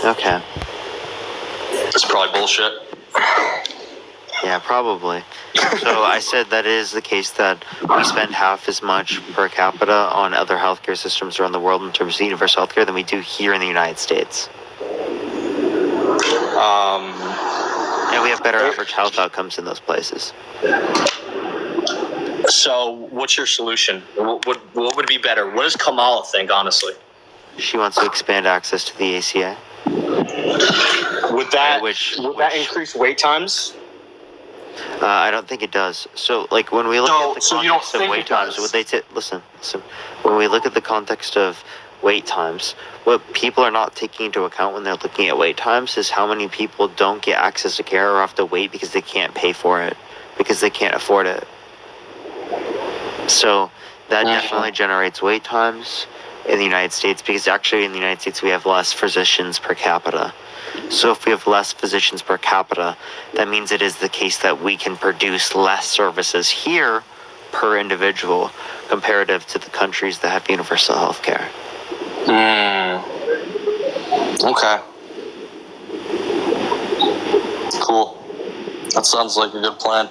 Okay. It's probably bullshit. Yeah, probably. So I said that it is the case that we spend half as much per capita on other healthcare systems around the world in terms of universal healthcare than we do here in the United States. And we have better average health outcomes in those places. So, what's your solution? What would be better? What does Kamala think, honestly? She wants to expand access to the ACA. Would that increase wait times? I don't think it does. So, like, when we look at the context of wait times, listen. When we look at the context of wait times, what people are not taking into account when they're looking at wait times is how many people don't get access to care or have to wait because they can't pay for it, because they can't afford it. So that definitely generates wait times in the United States, because actually in the United States we have less physicians per capita. So if we have less physicians per capita, that means it is the case that we can produce less services here per individual comparative to the countries that have universal health care. Okay. Cool. That sounds like a good plan.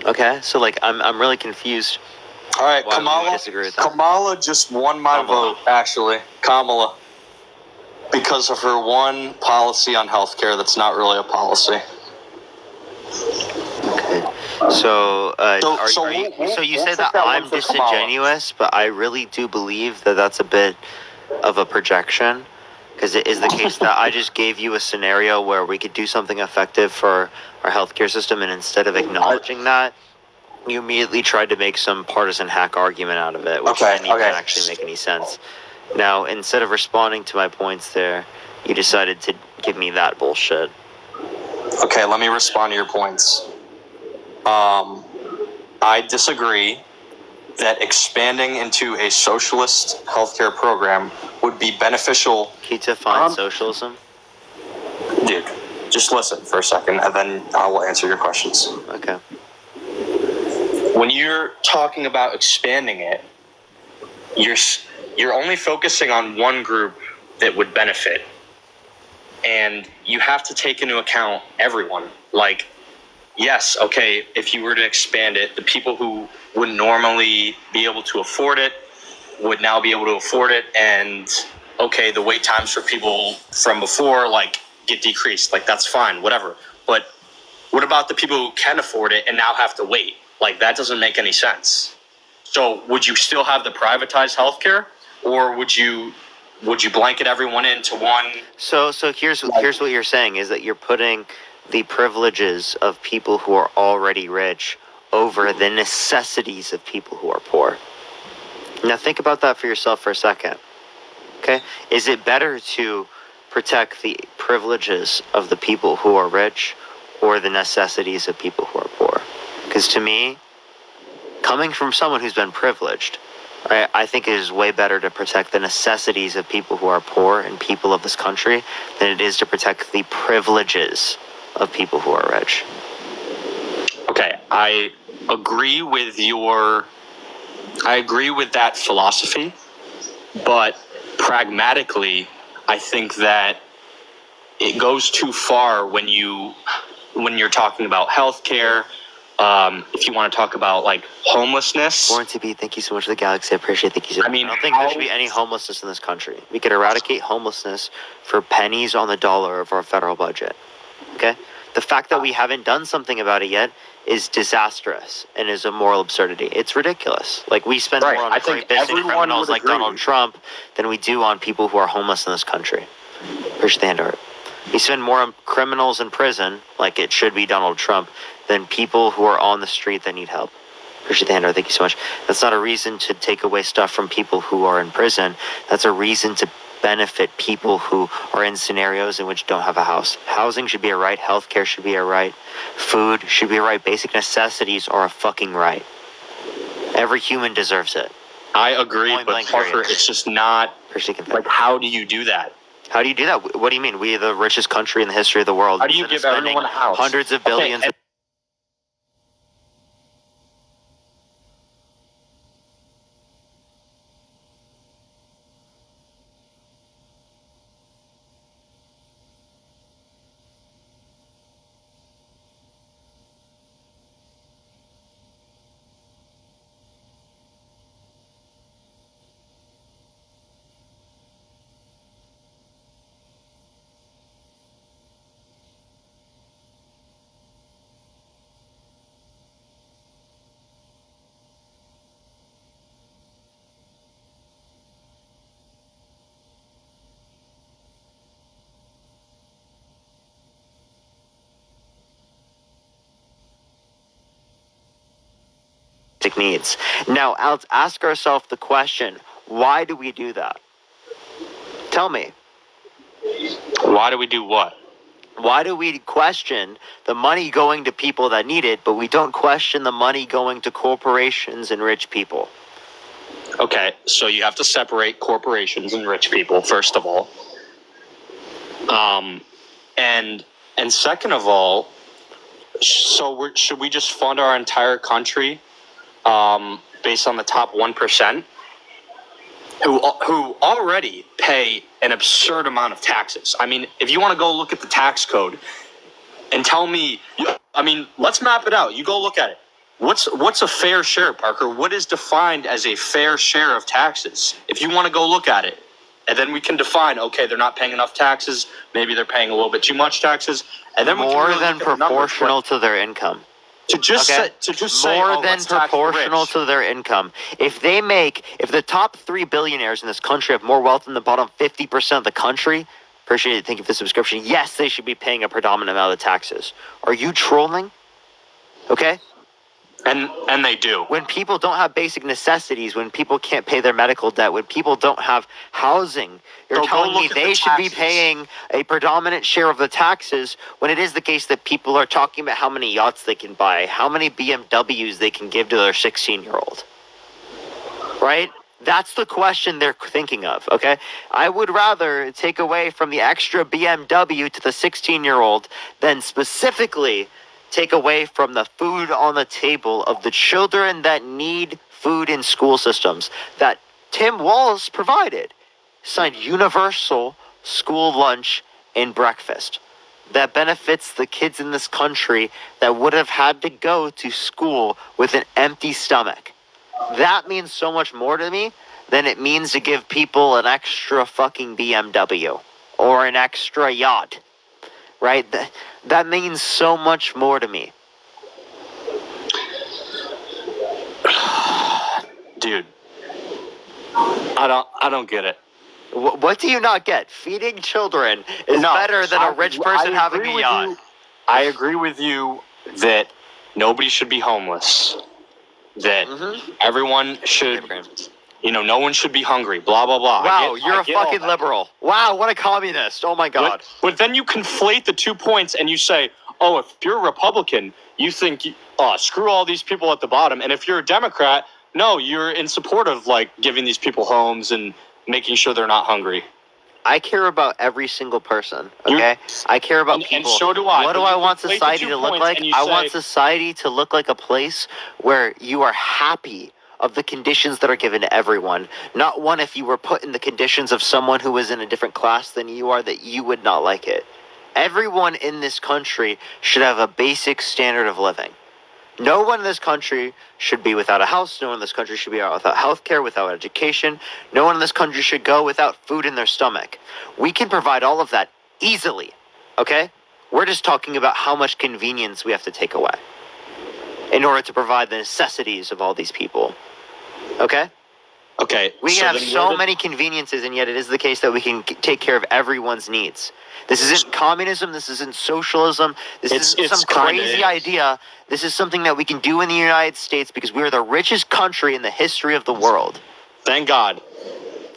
Okay, so like I'm really confused. All right, Kamala just won my vote, actually. Kamala. Because of her one policy on healthcare that's not really a policy. Okay. So you say that I'm disingenuous, but I really do believe that that's a bit of a projection, because it is the case that I just gave you a scenario where we could do something effective for our healthcare system, and instead of acknowledging that, you immediately tried to make some partisan hack argument out of it, which didn't even actually make any sense. Now, instead of responding to my points there, you decided to give me that bullshit. Okay, let me respond to your points. I disagree that expanding into a socialist healthcare program would be beneficial. Can you define socialism? Dude, just listen for a second, and then I will answer your questions. Okay. When you're talking about expanding it, you're only focusing on one group that would benefit, and you have to take into account everyone. Like, yes, okay, if you were to expand it, the people who would normally be able to afford it would now be able to afford it, and okay, the wait times for people from before, like, get decreased. Like, that's fine, whatever. But what about the people who can afford it and now have to wait? Like, that doesn't make any sense. So would you still have the privatized healthcare, or would you blanket everyone into one? So here's what you're saying is that you're putting the privileges of people who are already rich over the necessities of people who are poor. Now think about that for yourself for a second. Okay? Is it better to protect the privileges of the people who are rich or the necessities of people who are poor? Because to me, coming from someone who's been privileged, I think it is way better to protect the necessities of people who are poor and people of this country than it is to protect the privileges of people who are rich. Okay, I agree with that philosophy, but pragmatically, I think that it goes too far when you're talking about healthcare. If you want to talk about, like, homelessness. Born to be, thank you so much for the galaxy. I appreciate it. Thank you so much. I don't think there should be any homelessness in this country. We could eradicate homelessness for pennies on the dollar of our federal budget. Okay? The fact that we haven't done something about it yet is disastrous and is a moral absurdity. It's ridiculous. Like, we spend more on rapists and criminals like Donald Trump than we do on people who are homeless in this country. Appreciate the hand art. We spend more on criminals in prison, like it should be Donald Trump, than people who are on the street that need help. Appreciate the hand art. Thank you so much. That's not a reason to take away stuff from people who are in prison. That's a reason to benefit people who are in scenarios in which don't have a house. Housing should be a right. Healthcare should be a right. Food should be a right. Basic necessities are a fucking right. Every human deserves it. I agree, but Parker, it's just not. Like, how do you do that? How do you do that? What do you mean? We are the richest country in the history of the world. How do you give everyone a house? Hundreds of billions. Okay, basic needs. Now, let's ask ourselves the question, why do we do that? Tell me. Why do we do what? Why do we question the money going to people that need it, but we don't question the money going to corporations and rich people? Okay, so you have to separate corporations and rich people, first of all. And second of all, should we just fund our entire country based on the top 1%? Who already pay an absurd amount of taxes. I mean, if you want to go look at the tax code and tell me, let's map it out. You go look at it. What's a fair share, Parker? What is defined as a fair share of taxes? If you want to go look at it, and then we can define, okay, they're not paying enough taxes. Maybe they're paying a little bit too much taxes, and then more than proportional to their income. To just say more than proportional to their income. If the top 3 billionaires in this country have more wealth than the bottom 50% of the country, appreciate it, thank you for the subscription. Yes, they should be paying a predominant amount of taxes. Are you trolling? Okay? And they do. When people don't have basic necessities, when people can't pay their medical debt, when people don't have housing, you're telling me they should be paying a predominant share of the taxes when it is the case that people are talking about how many yachts they can buy, how many BMWs they can give to their 16-year-old. Right? That's the question they're thinking of, okay? I would rather take away from the extra BMW to the 16-year-old than specifically take away from the food on the table of the children that need food in school systems that Tim Walz provided. Signed universal school lunch and breakfast that benefits the kids in this country that would have had to go to school with an empty stomach. That means so much more to me than it means to give people an extra fucking BMW or an extra yacht. Right? That means so much more to me. Dude, I don't get it. What do you not get? Feeding children is better than a rich person having a yacht. I agree with you that nobody should be homeless. That everyone should, no one should be hungry, blah, blah, blah. Wow, you're a fucking liberal. Wow, what a communist. Oh my God. But then you conflate the 2 points and you say, oh, if you're a Republican, you think, screw all these people at the bottom. And if you're a Democrat, no, you're in support of, giving these people homes and making sure they're not hungry. I care about every single person, okay? I care about people. And so do I. What do I want society to look like? I want society to look like a place where you are happy of the conditions that are given to everyone. Not one if you were put in the conditions of someone who was in a different class than you are that you would not like it. Everyone in this country should have a basic standard of living. No one in this country should be without a house. No one in this country should be without health care, without education. No one in this country should go without food in their stomach. We can provide all of that easily, okay? We're just talking about how much convenience we have to take away in order to provide the necessities of all these people, okay? Okay. We can have so many conveniences, and yet it is the case that we can take care of everyone's needs. This isn't communism. This isn't socialism. This isn't some crazy idea. This is something that we can do in the United States because we are the richest country in the history of the world. Thank God.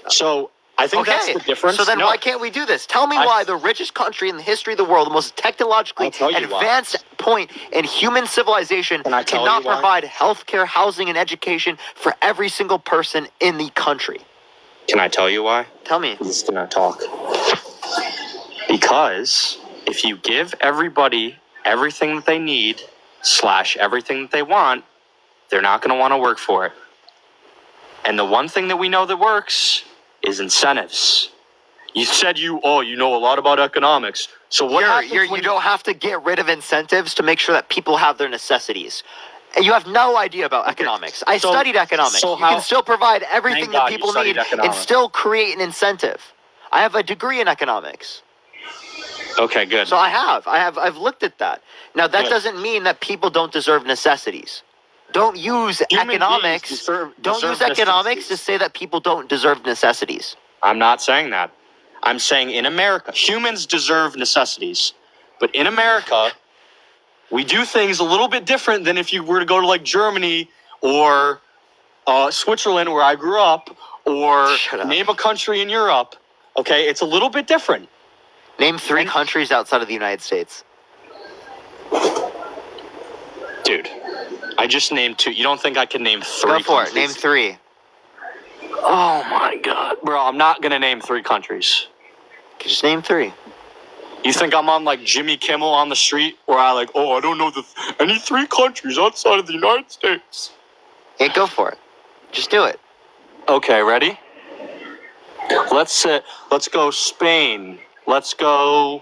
So I think that's the difference. So then why can't we do this? Tell me why the richest country in the history of the world, the most technologically advanced point in human civilization, cannot provide health care, housing, and education for every single person in the country. Can I tell you why? Tell me. I'm just going to talk. Because if you give everybody everything that they need / everything that they want, they're not going to want to work for it. And the one thing that we know that works is incentives. You said you know a lot about economics. So what happens you don't have to get rid of incentives to make sure that people have their necessities. You have no idea about economics. I studied economics. You can still provide everything that people need and still create an incentive. I have a degree in economics. Okay, good. So I've looked at that. Now that doesn't mean that people don't deserve necessities. Don't use economics to say that people don't deserve necessities. I'm not saying that. I'm saying in America, humans deserve necessities. But in America, we do things a little bit different than if you were to go to Germany, or Switzerland, where I grew up, or Shut up. name a country in Europe, okay, it's a little bit different. Name 3 And- countries outside of the United States. Dude, I just named 2. You don't think I can name 3 Go for countries? it. Name 3. Oh my god. Bro, I'm not going to name 3 countries. Just name 3. You think I'm on like Jimmy Kimmel on the street where I don't know any 3 countries outside of the United States? Yeah, go for it. Just do it. Okay, ready? Let's go Spain. Let's go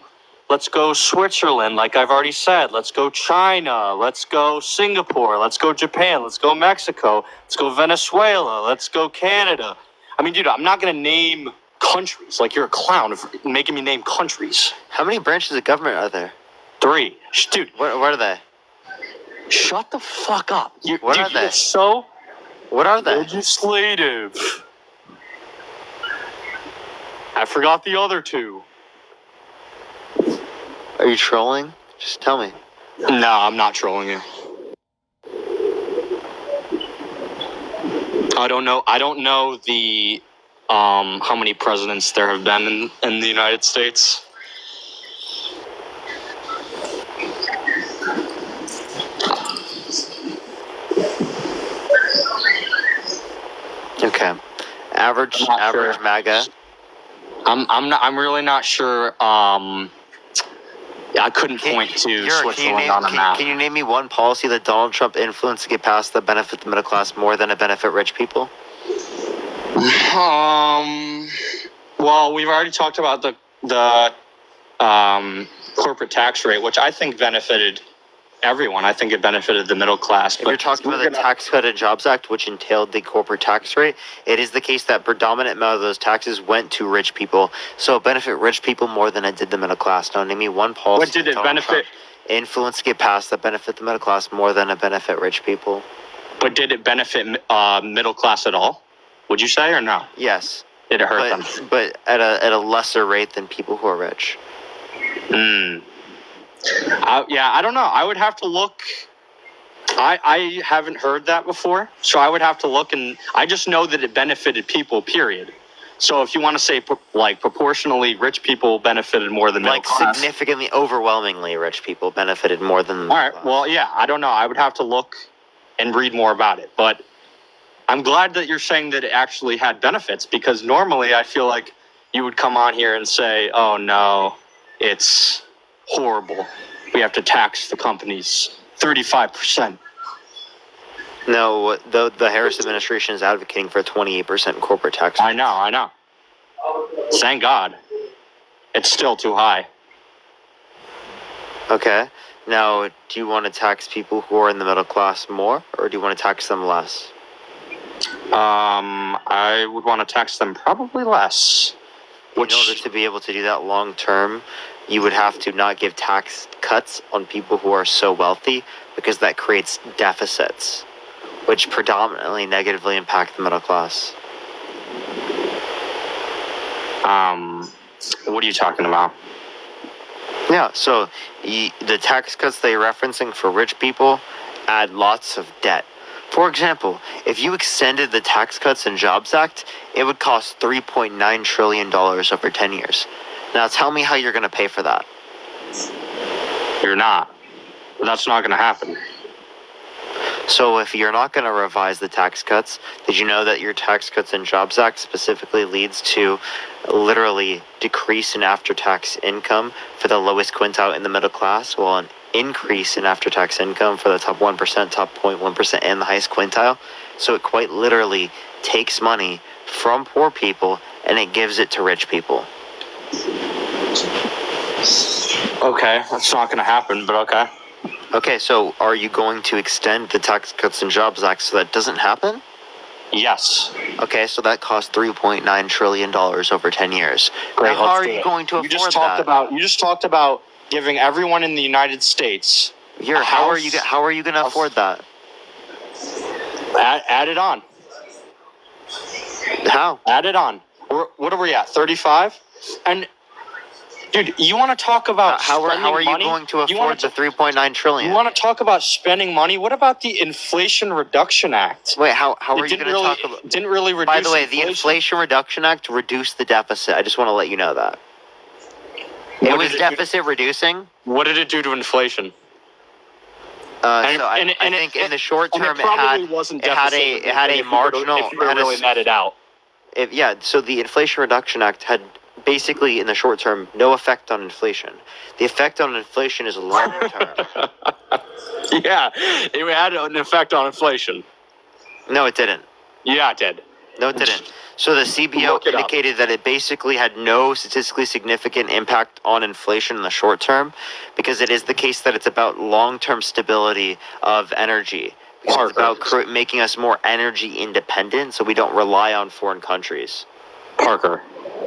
Switzerland, like I've already said. Let's go China. Let's go Singapore. Let's go Japan. Let's go Mexico. Let's go Venezuela. Let's go Canada. I mean, dude, I'm not gonna name countries. Like, you're a clown for making me name countries. How many branches of government are there? 3. Dude, What are they? shut the fuck up. What dude, are they? You're so What are they? legislative. I forgot the other 2. Are you trolling? Just tell me. No, I'm not trolling you. I don't know the how many presidents there have been in the United States. Okay. Average I'm not sure. MAGA. I'm really not sure. I couldn't point to Switzerland on a map. Can you name me one policy that Donald Trump influenced to get passed that benefit the middle class more than it benefit rich people? Well, we've already talked about the corporate tax rate, which I think benefited everyone. I think it benefited the middle class. If you're talking about the Tax Cut and Jobs Act, which entailed the corporate tax rate, it is the case that predominant amount of those taxes went to rich people. So it benefit rich people more than it did the middle class. Now, name me one policy. What did it benefit? Influence to get passed that benefit the middle class more than it benefit rich people. But did it benefit middle class at all? Would you say, or no? Yes. Did it hurt them? But at a lesser rate than people who are rich. Yeah, I don't know. I would have to look. I haven't heard that before, so I would have to look, and I just know that it benefited people, period. So if you want to say, proportionally, rich people benefited more than middle class. Significantly, overwhelmingly rich people benefited more than the middle class. All right, well, yeah, I don't know. I would have to look and read more about it, but I'm glad that you're saying that it actually had benefits, because normally I feel like you would come on here and say, oh no, it's horrible. We have to tax the companies 35%. No, the Harris administration is advocating for a 28% corporate tax rate. I know. Thank God. It's still too high. Okay. Now, do you want to tax people who are in the middle class more, or do you want to tax them less? I would want to tax them probably less. In order to be able to do that long term, you would have to not give tax cuts on people who are so wealthy, because that creates deficits, which predominantly negatively impact the middle class. What are you talking about? Yeah, so the tax cuts they're referencing for rich people add lots of debt. For example, if you extended the Tax Cuts and Jobs Act, it would cost $3.9 trillion over 10 years. Now tell me how you're going to pay for that. You're not. That's not going to happen. So if you're not going to revise the tax cuts, did you know that your Tax Cuts and Jobs Act specifically leads to literally decrease in after-tax income for the lowest quintile in the middle class, while an increase in after-tax income for the top 1%, top 0.1%, and the highest quintile? So it quite literally takes money from poor people and it gives it to rich people. Okay, that's not going to happen, but okay. Okay, so are you going to extend the Tax Cuts and Jobs Act so that doesn't happen? Yes. Okay, so that costs $3.9 trillion over 10 years. Great, now, how are you going to afford that? You just talked about giving everyone in the United States how are you going to afford that? Add it on. How? Add it on. What are we at? 35? And Dude, you want to talk about How are spending you money? going to You wanna afford the ta- 3.9 trillion? You want to talk about spending money? What about the Inflation Reduction Act? Wait, how It are you didn't going to really, talk about? didn't really reduce By the way, the Inflation Reduction Act reduced the deficit. I just want to let you know that. It was deficit reducing. What did it do to inflation? I think in the short term it had a marginal. If you were really netted out. So the Inflation Reduction Act had basically in the short term no effect on inflation. The effect on inflation is long term. Yeah, it had an effect on inflation. No, it didn't. Yeah, it did. No, it didn't. So the CBO Look it up. indicated that it basically had no statistically significant impact on inflation in the short term, because it is the case that it's about long-term stability of energy. Because it's about making us more energy independent, so we don't rely on foreign countries. Parker.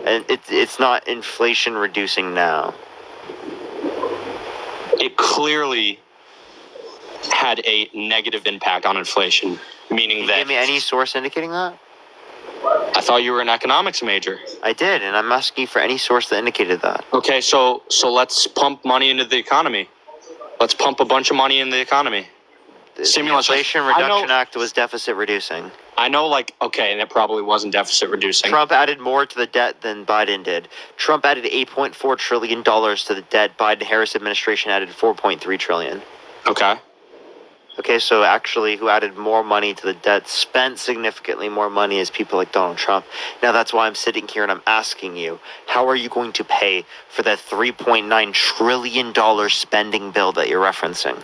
And it's not inflation reducing now. It clearly had a negative impact on inflation, meaning Can you that. give me any source indicating that? I thought you were an economics major. I did, and I'm asking for any source that indicated that. Okay, so let's pump money into the economy. Let's pump a bunch of money in the economy. The Stimulus. Inflation Reduction Act was deficit reducing. I know, and it probably wasn't deficit reducing. Trump added more to the debt than Biden did. Trump added $8.4 trillion to the debt. Biden-Harris administration added $4.3 trillion. Okay. Okay, so actually, who added more money to the debt spent significantly more money as people like Donald Trump. Now, that's why I'm sitting here and I'm asking you, how are you going to pay for that $3.9 trillion spending bill that you're referencing?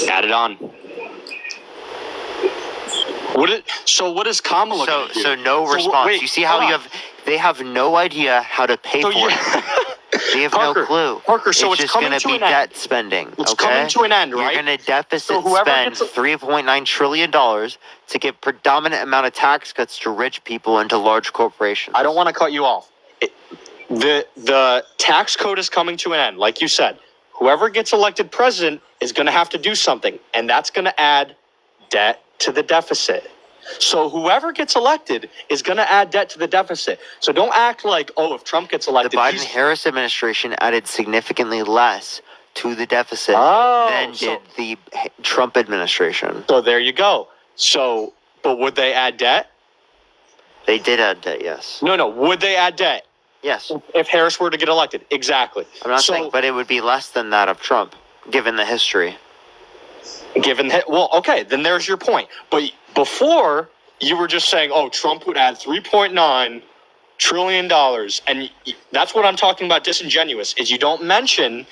Add it on. What is Kamala going to do? So no response. Wait, you see how they have no idea how to pay for it. They have no clue. Parker, so it's just coming going to be an end. debt spending. It's coming to an end, right? You're going to deficit spend $3.9 trillion to give predominant amount of tax cuts to rich people and to large corporations. I don't want to cut you off. The tax code is coming to an end, like you said. Whoever gets elected president is going to have to do something, and that's going to add debt to the deficit. So whoever gets elected is going to add debt to the deficit. So don't act like, if Trump gets elected. The Biden-Harris administration added significantly less to the deficit than did the Trump administration. So there you go. So, but would they add debt? They did add debt, yes. No. Would they add debt? Yes. If Harris were to get elected. Exactly. I'm not saying, but it would be less than that of Trump, given the history. Okay, then there's your point. But before, you were just saying, Trump would add $3.9 trillion. And that's what I'm talking about disingenuous, is you don't mention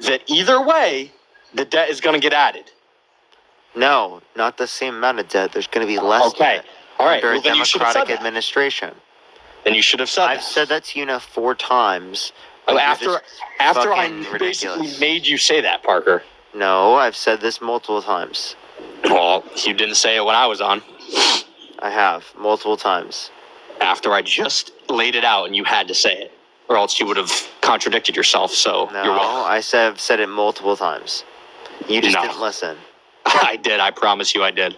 that either way, the debt is going to get added. No, not the same amount of debt. There's going to be less debt. All right. Under a Democratic administration. Then you should have said that. I've said that to you now 4 times. After I basically made you say that, Parker. No, I've said this multiple times. Well, you didn't say it when I was on. I have, multiple times. After I just laid it out and you had to say it. Or else you would have contradicted yourself, so no, you're welcome. I've said it multiple times. You just didn't listen. I did, I promise you I did.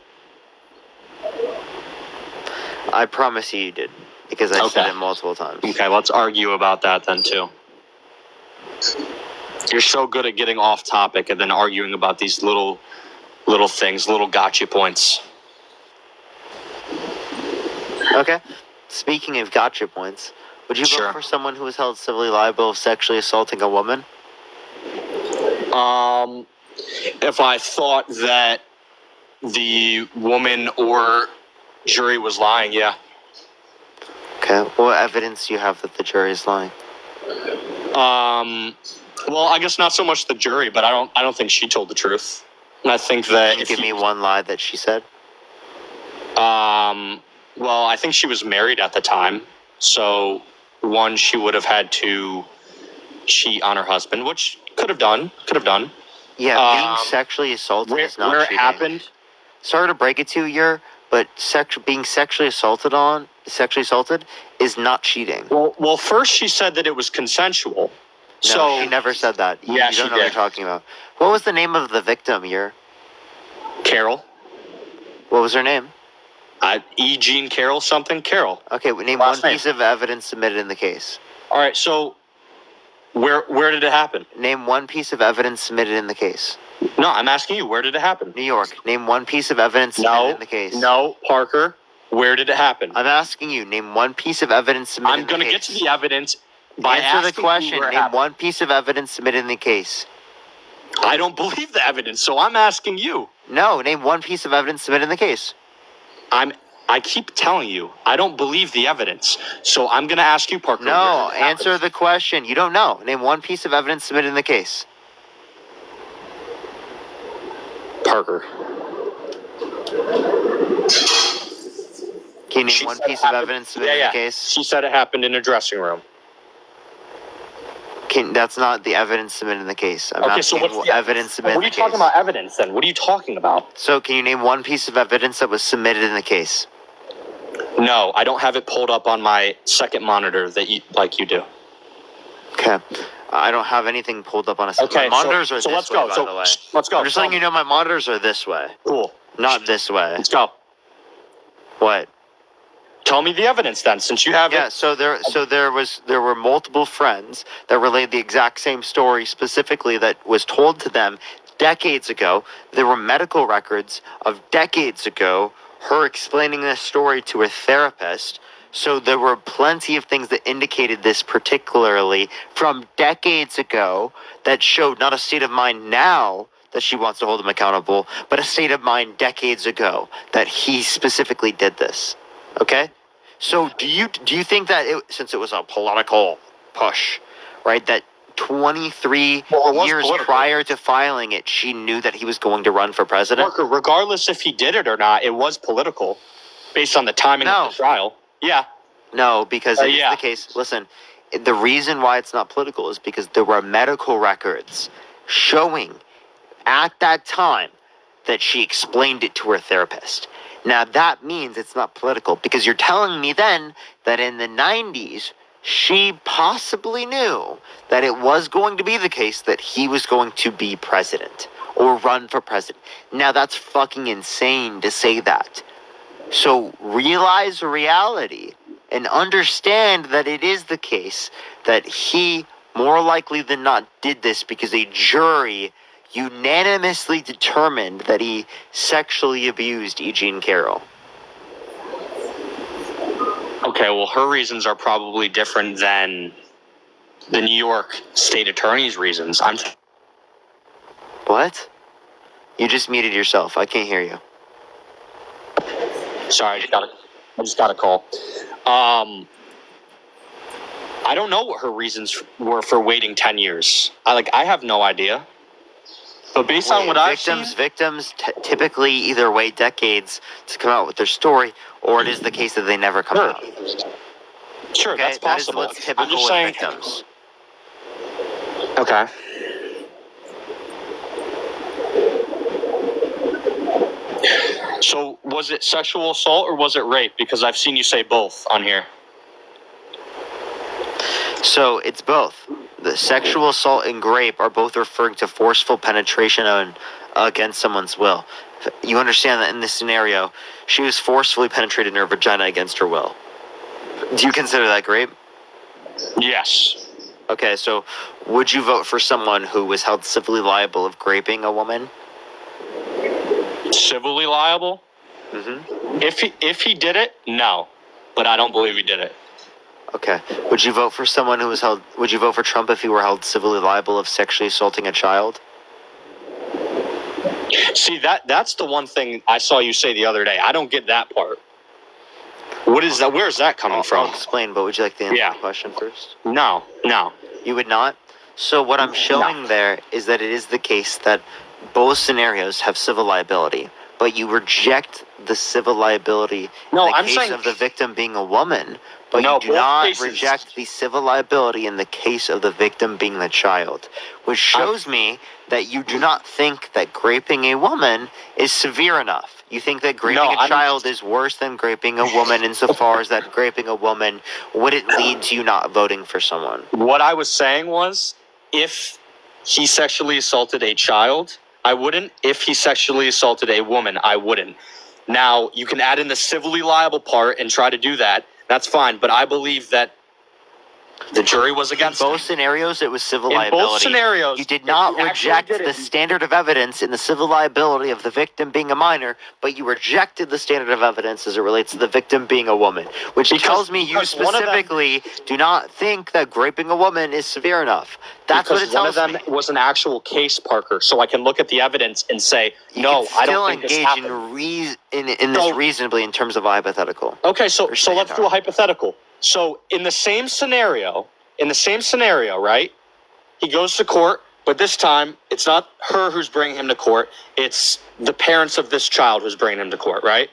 I promise you did. Because I said it multiple times. Okay, let's argue about that then, too. You're so good at getting off topic and then arguing about these little things, little gotcha points. Okay. Speaking of gotcha points, would you vote for someone who was held civilly liable of sexually assaulting a woman? If I thought that the woman or jury was lying, yeah. Okay. What evidence do you have that the jury is lying? Well, I guess not so much the jury, but I don't think she told the truth. And I think that Can you give me one lie that she said? Well, I think she was married at the time. So, one, she would have had to cheat on her husband, which could have done. Yeah, being sexually assaulted is not cheating. Where it happened? Sorry to break it to you, but being sexually assaulted is not cheating. Well, first she said that it was consensual. No, she never said that. You don't know what you're talking about. What was the name of the victim here? Carol. What was her name? E. Jean Carroll something. Carol. Okay, name one piece of evidence submitted in the case. All right, so where did it happen? Name one piece of evidence submitted in the case. No, I'm asking you, where did it happen? New York. Name one piece of evidence submitted in the case. No, Parker. Where did it happen? I'm asking you. Name one piece of evidence submitted in the case. I'm going to get to the evidence by Answer the asking question. you where it Name happened. one piece of evidence submitted in the case. I don't believe the evidence, so I'm asking you. No, name one piece of evidence submitted in the case. I keep telling you, I don't believe the evidence. So I'm going to ask you, Parker. No, where did it happen? answer the question. You don't know. Name one piece of evidence submitted in the case. Parker. Can you name She one said it piece of happened- evidence submitted in the case? She said it happened in a dressing room. That's not the evidence submitted in the case. I'm Okay, so asking what's the evidence submitted What are in you the talking case. about evidence then? What are you talking about? So can you name one piece of evidence that was submitted in the case? No, I don't have it pulled up on my second monitor that you do. Okay. I don't have anything pulled up on a Okay, my monitors so are so this let's way, go. by So the way. let's go. I'm just letting you know my monitors are this way, Cool. not this way. Let's go. What? Tell me the evidence then, since you have Yeah, it. so there were multiple friends that relayed the exact same story specifically that was told to them decades ago. There were medical records of decades ago, her explaining this story to a therapist. So there were plenty of things that indicated this particularly from decades ago that showed not a state of mind now that she wants to hold him accountable, but a state of mind decades ago that he specifically did this. Okay? So do you think that since it was a political push, right, that 23 Well, it was years political. prior to filing it, she knew that he was going to run for president? Parker, regardless if he did it or not, it was political, based on the timing No. of the trial. Yeah. No, because it is Yeah. the case. Listen, the reason why it's not political is because there were medical records showing at that time that she explained it to her therapist. Now that means it's not political because you're telling me then that in the 90s she possibly knew that it was going to be the case that he was going to be president or run for president. Now that's fucking insane to say that. So realize reality and understand that it is the case that he more likely than not did this because a jury unanimously determined that he sexually abused E. Jean Carroll. Okay, well, her reasons are probably different than the New York State Attorney's reasons. What? You just muted yourself. I can't hear you. Sorry, I just got a call. I don't know what her reasons were for waiting 10 years. I have no idea. But based on what I've seen, Victims typically either wait decades to come out with their story, or it is the case that they never come out. Sure, Okay? that's possible. That is what's I'm typical just with saying. victims. Okay. So was it sexual assault or was it rape? Because I've seen you say both on here. So it's both. The sexual assault and rape are both referring to forceful penetration against someone's will. You understand that in this scenario, she was forcefully penetrated in her vagina against her will. Do you consider that rape? Yes. Okay, so would you vote for someone who was held civilly liable of raping a woman? Civilly liable? Mm-hmm. If he did it, no. But I don't believe he did it. Okay. Would you vote for someone who was held... Would you vote for Trump if he were held civilly liable of sexually assaulting a child? See, that's the one thing I saw you say the other day. I don't get that part. What is that? Where is that coming from? I'll explain, but would you like to answer the question first? No. You would not? So what I'm showing there is that it is the case that both scenarios have civil liability, but you reject the civil liability in the case of the victim being a woman, but you do not reject the civil liability in the case of the victim being the child, which shows me that you do not think that raping a woman is severe enough. You think that raping a child is worse than raping a woman insofar as that raping a woman wouldn't lead to you not voting for someone. What I was saying was, if he sexually assaulted a child, I wouldn't. If he sexually assaulted a woman, I wouldn't. Now, you can add in the civilly liable part and try to do that. That's fine. But I believe that The jury was In against both him. scenarios, it was civil In liability. both scenarios, You did if not he actually reject did the it- standard of evidence in the civil liability of the victim being a minor, but you rejected the standard of evidence as it relates to the victim being a woman, which tells me you because one of them- specifically do not think that raping a woman is severe enough. That's what it Because one of tells them me. was an actual case, Parker, so I can look at the evidence and say, You no, can I still don't think this engage happened. in this So- reasonably in terms of a hypothetical. Okay, so Or let's do Sandar. a hypothetical. So in the same scenario, right? He goes to court, but this time it's not her who's bringing him to court. It's the parents of this child who's bringing him to court, right?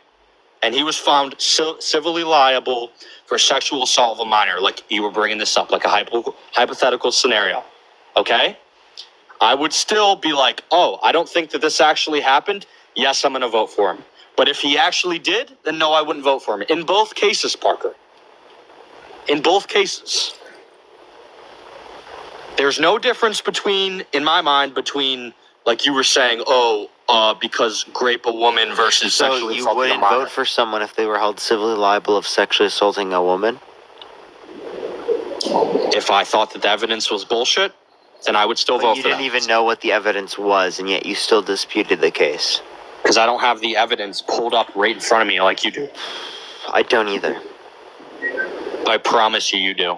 And he was found civilly liable for sexual assault of a minor. Like you were bringing this up, like a hypothetical scenario. Okay? I would still be like, oh, I don't think that this actually happened. Yes, I'm going to vote for him. But if he actually did, then no, I wouldn't vote for him. In both cases, Parker. In both cases. There's no difference in my mind, like you were saying, because rape a woman versus So sexually you assaulting a wouldn't minor. vote for someone if they were held civilly liable of sexually assaulting a woman? If I thought that the evidence was bullshit, then I would still But vote you for didn't them. even know what the evidence was, and yet you still disputed the case. Because I don't have the evidence pulled up right in front of me like you do. I don't either. I promise you do.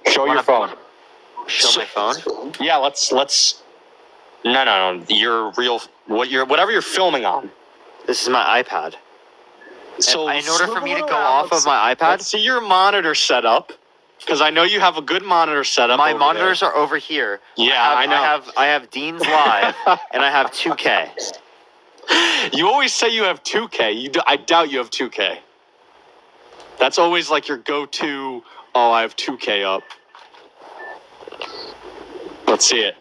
Show your Wanna- phone. Show my phone? Yeah, let's. No. Your real whatever you're filming on. This is my iPad. So in order for me to swivel go around, off let's of my Let's iPad, see your monitor setup, because I know you have a good monitor setup. my over monitors there. are over here. Yeah, I know. I have Dean's Live, and I have 2K. You always say you have 2K. I doubt you have 2K. That's always like your go-to. Oh, I have 2K up. Let's see it.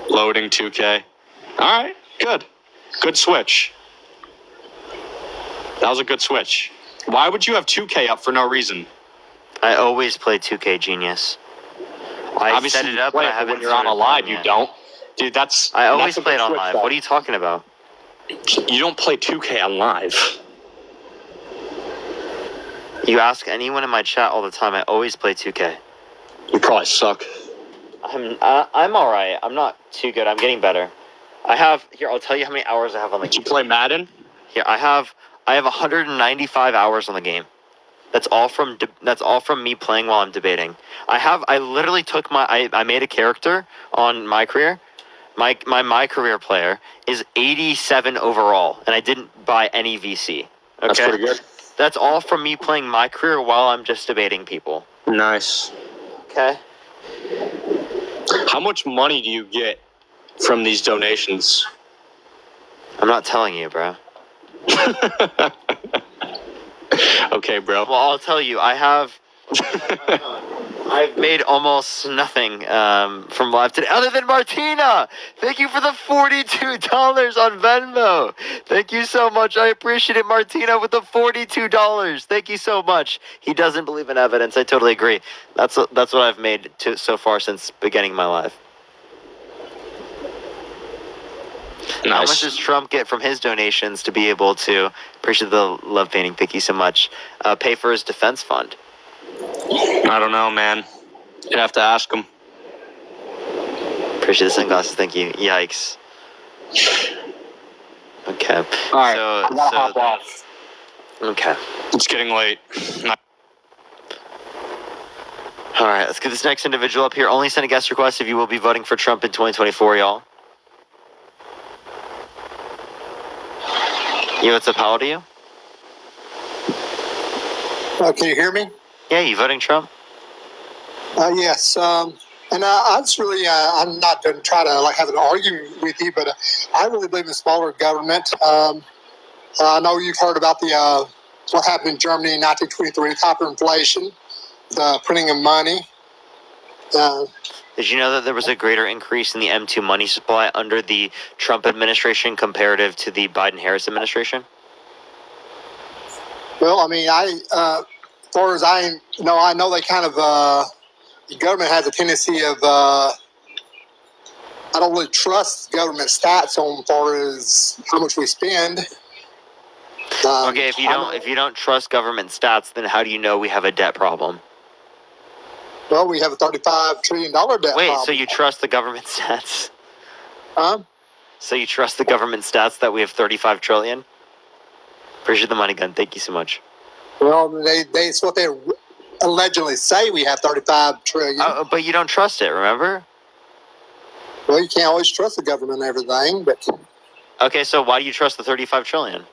Loading 2K. All right, good. Good switch. That was a good switch. Why would you have 2K up for no reason? I always play 2K Genius. I Obviously, set it you up, play but I it, but haven't when you're on a started live, playing you yet. don't. Dude, that's... I always that's a play it good on switch, live. though. What are you talking about? You don't play 2K on live. You ask anyone in my chat all the time. I always play 2K. You probably suck. I'm all right. I'm not too good. I'm getting better. I'll tell you how many hours I have on the Did you game. play Madden? Here, I have 195 hours on the game. That's all from me playing while I'm debating. I literally took I made a character on my career. My career player is 87 overall, and I didn't buy any VC. Okay? That's pretty good. That's all from me playing my career while I'm just debating people. Nice. Okay? How much money do you get from these donations? I'm not telling you, bro. Okay, bro. Well, I'll tell you. I've made almost nothing from live today, other than Martina. Thank you for the $42 on Venmo. Thank you so much. I appreciate it, Martina, with the $42. Thank you so much. He doesn't believe in evidence. I totally agree. That's what I've made so far since beginning my life. How much does Trump get from his donations to be able to, appreciate the love painting, thank you so much, pay for his defense fund? I don't know, man. You'd have to ask him. Appreciate the sunglasses, thank you. Yikes. Okay. All right, I gotta hop off. Okay. It's getting late. All right, let's get this next individual up here. Only send a guest request if you will be voting for Trump in 2024, y'all. What's up? How old are you? Can you hear me? Yeah, you voting Trump? Yes. And I just really, I'm not going to try to have an argument with you, but I really believe in smaller government. I know you've heard about what happened in Germany in 1923, with hyperinflation, the printing of money. Did you know that there was a greater increase in the M2 money supply under the Trump administration comparative to the Biden-Harris administration? Well, I mean, as far as I know they kind of, the government has a tendency of, I don't really trust government stats on far as how much we spend. Okay, if you don't trust government stats, then how do you know we have a debt problem? Well, we have a $35 trillion debt Wait, problem. so you trust the government stats? Huh? So you trust the government stats that we have 35 trillion? Appreciate the money gun. Thank you so much. Well, it's what they allegedly say we have 35 trillion. But you don't trust it, remember? Well, you can't always trust the government and everything, but Okay, so why do you trust the 35 trillion?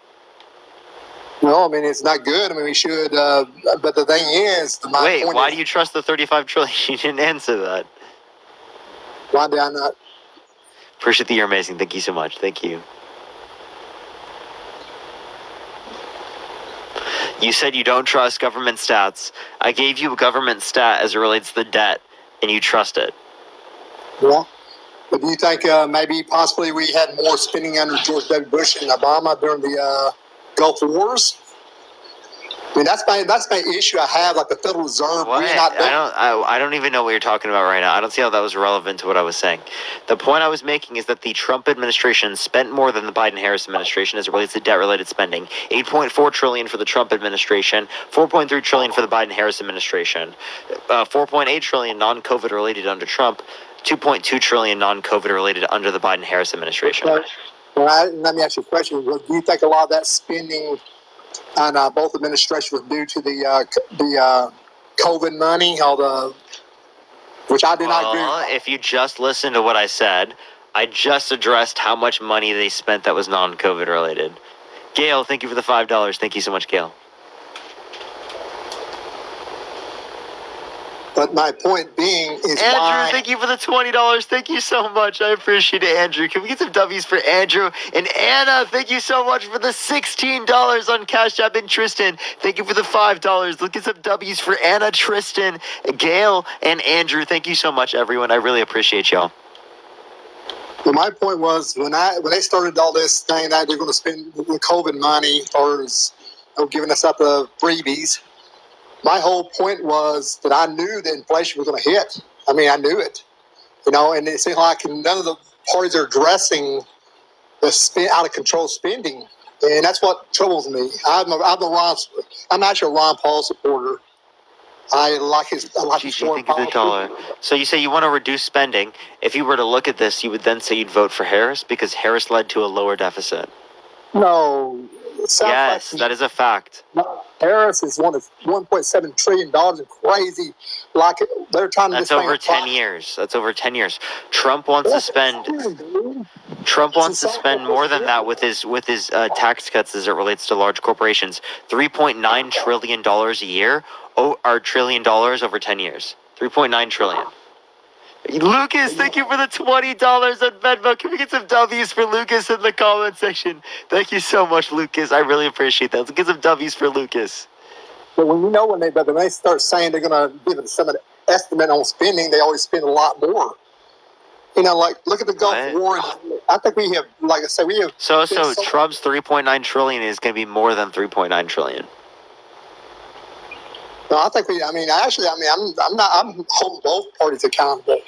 no, I mean, it's not good. I mean, we should, but the thing is, Wait, why do you trust the 35 trillion? You didn't answer that. Why did I not? Appreciate that you're amazing. Thank you so much. Thank you. You said you don't trust government stats. I gave you a government stat as it relates to the debt, and you trust it. Yeah. But do you think maybe possibly we had more spending under George W. Bush and Obama during the Gulf Wars? I mean, that's my issue I have, like the Federal Reserve. What? I don't even know what you're talking about right now. I don't see how that was relevant to what I was saying. The point I was making is that the Trump administration spent more than the Biden-Harris administration as it relates to debt-related spending. $8.4 trillion for the Trump administration, $4.3 trillion for the Biden-Harris administration, $4.8 trillion non-COVID related under Trump, $2.2 trillion non-COVID related under the Biden-Harris administration. Let me ask you a question. Do you think a lot of that spending on both administrations was due to the COVID money, which I did not agree with? If you just listen to what I said, I just addressed how much money they spent that was non-COVID related. Gail, thank you for the $5. Thank you so much, Gail. But my point being is Andrew, thank you for the $20. Thank you so much. I appreciate it, Andrew. Can we get some W's for Andrew? And Anna, thank you so much for the $16 on Cash App. And Tristan, thank you for the $5. Let's get some W's for Anna, Tristan, Gail, and Andrew. Thank you so much, everyone. I really appreciate y'all. Well, my point was when they started all this thing that they're going to spend the COVID money or giving us up the freebies. My whole point was that I knew that inflation was going to hit. I mean, I knew it, and it seemed like none of the parties are addressing the out of control spending, and that's what troubles me. I'm actually a Ron Paul supporter. I like his foreign policy. So you say you want to reduce spending. If you were to look at this, you would then say you'd vote for Harris because Harris led to a lower deficit. No. Yes, that is a fact. Harris is $1.7 trillion and crazy. Like they're trying to. That's over 10 years. That's over 10 years. Trump wants to spend. Trump wants to spend more than that with his tax cuts as it relates to large corporations. $3.9 trillion a year, or $1 trillion over 10 years. $3.9 trillion. Lucas, thank you for the $20 on Venmo. Can we get some W's for Lucas in the comment section? Thank you so much, Lucas. I really appreciate that. Let's get some W's for Lucas. But when they start saying they're going to give some estimate on spending, they always spend a lot more. Like look at the Gulf War. I think we have, like I said, we have. So Trump's $3.9 trillion is going to be more than $3.9 trillion. No, I think I'm holding both parties accountable.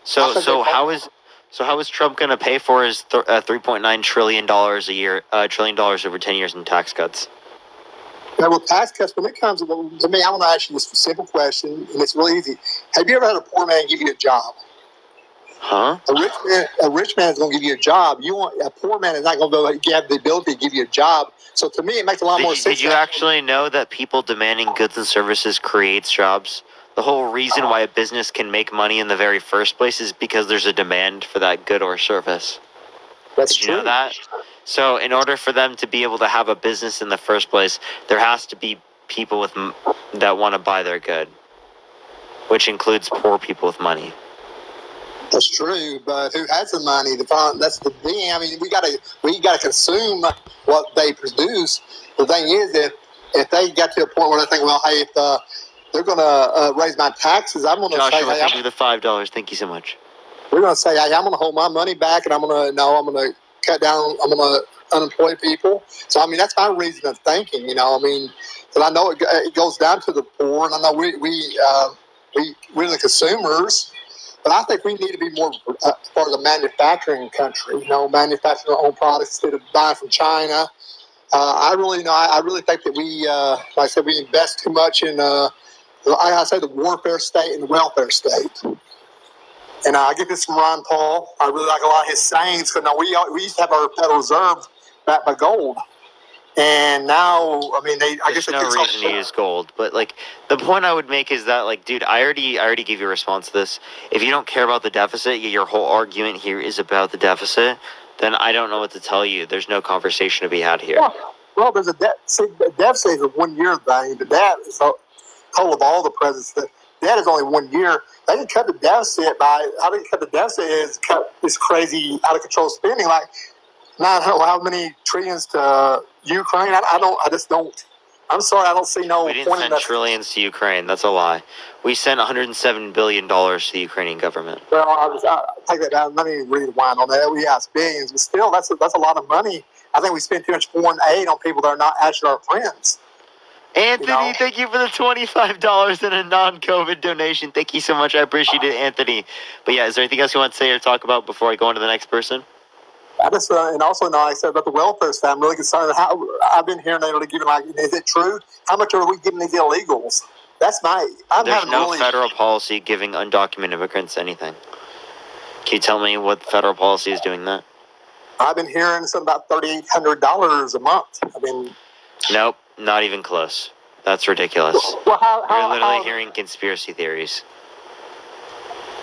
So how is Trump going to pay for his $3.9 trillion a year, $1 trillion over 10 years in tax cuts? Now, with tax cuts, when it comes to me, I want to ask you this simple question, and it's really easy. Have you ever had a poor man give you a job? Huh? A rich man is going to give you a job. A poor man is not going to have the ability to give you a job. So to me, it makes a lot more sense. Did you actually know that people demanding goods and services creates jobs? The whole reason why a business can make money in the very first place is because there's a demand for that good or service. That's true. Did you know that? So in order for them to be able to have a business in the first place, there has to be people that want to buy their good, which includes poor people with money. That's true, but who has the money? That's the thing. I mean, we gotta consume what they produce. The thing is, if they get to a point where they think, well, hey, if they're gonna raise my taxes, I'm gonna say, hey, thank you for the $5. Thank you so much. We're gonna say, hey, I'm gonna hold my money back, and I'm gonna cut down. I'm gonna unemploy people. So I mean, that's my reason of thinking. I mean, because I know it goes down to the poor, and I know we're the consumers. But I think we need to be more part of the manufacturing country, manufacturing our own products instead of buying from China. I really know. I really think that we, like I said, we invest too much in, I say, the warfare state and the welfare state. And I get this from Ron Paul. I really like a lot of his sayings. Because now we used to have our Federal Reserve backed by gold, and now I mean I guess There's no reason to use gold, but like the point I would make is that like, dude, I already gave you a response to this. If you don't care about the deficit, your whole argument here is about the deficit, then I don't know what to tell you. There's no conversation to be had here. Well, there's a debt. See, the deficit is a 1 year thing. The debt is total of all the presidents. The debt is only 1 year. They can cut the deficit by how they cut the deficit is cut this crazy out of control spending, like how many trillions to Ukraine. I just don't. I'm sorry, I don't see no We didn't point in send that. trillions to Ukraine. That's a lie. We sent $107 billion to the Ukrainian government. Well, I take that down. Let me rewind on that. We have billions, but still, that's a lot of money. I think we spend too much foreign aid on people that are not actually our friends. Anthony, thank you for the $25 in a non-COVID donation. Thank you so much. I appreciate it, Anthony. But yeah, is there anything else you want to say or talk about before I go on to the next person? I just and also now I said about the welfare state. I'm really concerned. How I've been hearing they're giving, like, is it true? How much are we giving these illegals? That's There's no federal policy giving undocumented immigrants anything. Can you tell me what federal policy is doing that? I've been hearing something about $3,800 a month. I mean, nope, not even close. That's ridiculous. Well, You're literally hearing conspiracy theories.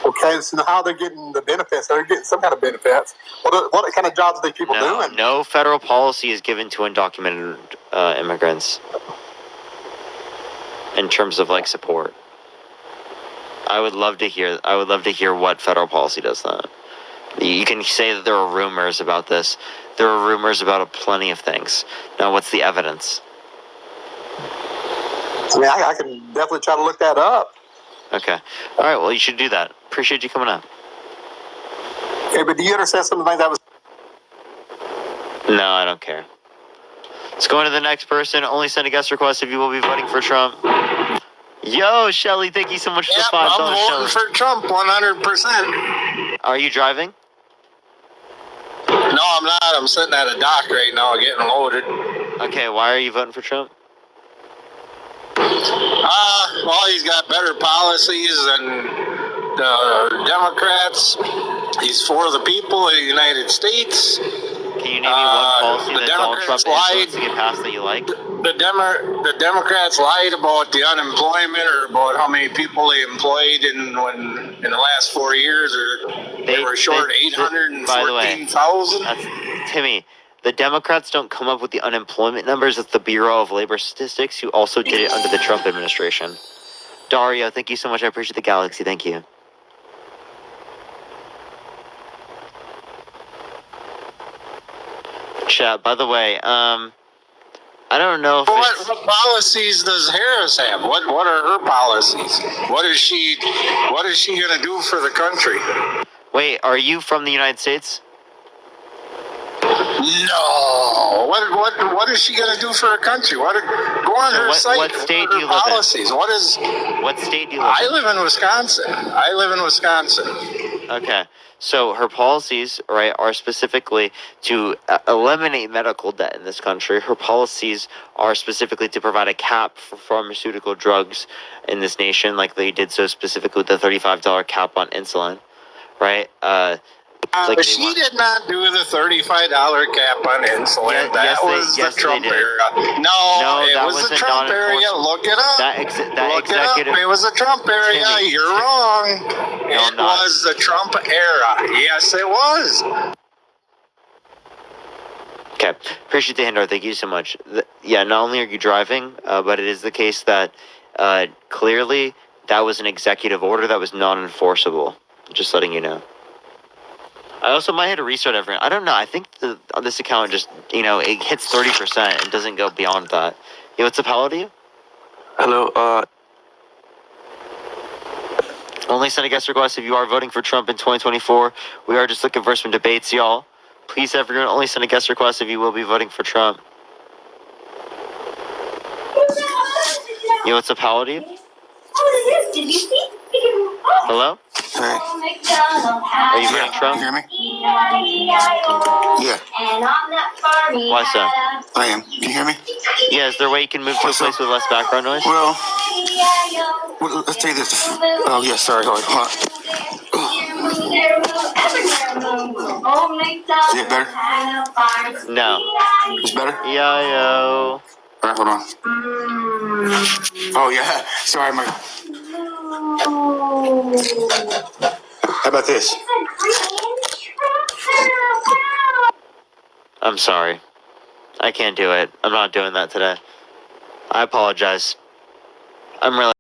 Okay, so how they're getting the benefits? They're getting some kind of benefits. What kind of jobs are these people doing? No federal policy is given to undocumented immigrants in terms of like support. I would love to hear what federal policy does that. You can say that there are rumors about this. There are rumors about plenty of things. Now, what's the evidence? I mean, I can definitely try to look that up. Okay. All right, well, you should do that. Appreciate you coming up. Okay, but do you understand something like that was... No, I don't care. Let's go on to the next person. Only send a guest request if you will be voting for Trump. Yo, Shelly, thank you so much for the $5. I'm voting for Trump 100%. Are you driving? No, I'm not. I'm sitting at a dock right now getting loaded. Okay, why are you voting for Trump? Well, he's got better policies than the Democrats. He's for the people of the United States. Can you name me one policy that Donald Trump influenced to get passed that you like? The Democrats lied about the unemployment, or about how many people they employed in the last 4 years, or they were short 814,000. Timmy, the Democrats don't come up with the unemployment numbers. It's the Bureau of Labor Statistics, who also did it under the Trump administration. Dario, thank you so much. I appreciate the galaxy. Thank you. Chat, by the way, I don't know if what policies does Harris have? What are her policies? What is she going to do for the country? Wait, are you from the United States? No. What is she going to do for her country? Go on her site. What state do you live policies? in? What state do you live in? I live in Wisconsin. Okay. So her policies, right, are specifically to eliminate medical debt in this country. Her policies are specifically to provide a cap for pharmaceutical drugs in this nation, like they did so specifically with the $35 cap on insulin, right? She did not do the $35 cap on insulin. That was the Trump era. No, it was the Trump era. Look it up. It was the Trump era. Timmy, You're wrong. It was the Trump era. Yes, it was. Okay. Appreciate the handout. Thank you so much. Not only are you driving, but it is the case that clearly that was an executive order that was non-enforceable. Just letting you know. I also might have to restart everything. I don't know. I think on this account just, it hits 30% and doesn't go beyond that. Yo, what's up? How old are you? Hello, Only send a guest request if you are voting for Trump in 2024. We are just looking for some debates, y'all. Please, everyone, only send a guest request if you will be voting for Trump. Yo, what's up? How old are you? Hello? Hey. Are you running Trump? You hear me? Yeah. Why so? I am. Can you hear me? Yeah, is there a way you can move to a place with less background noise? Well, let's take this. Oh, yeah, sorry. Hold on. Is it better? No. It's better? Yo. All right, hold on. Oh, yeah. Sorry, Mike. How about this? I'm sorry. I can't do it. I'm not doing that today. I apologize. I'm really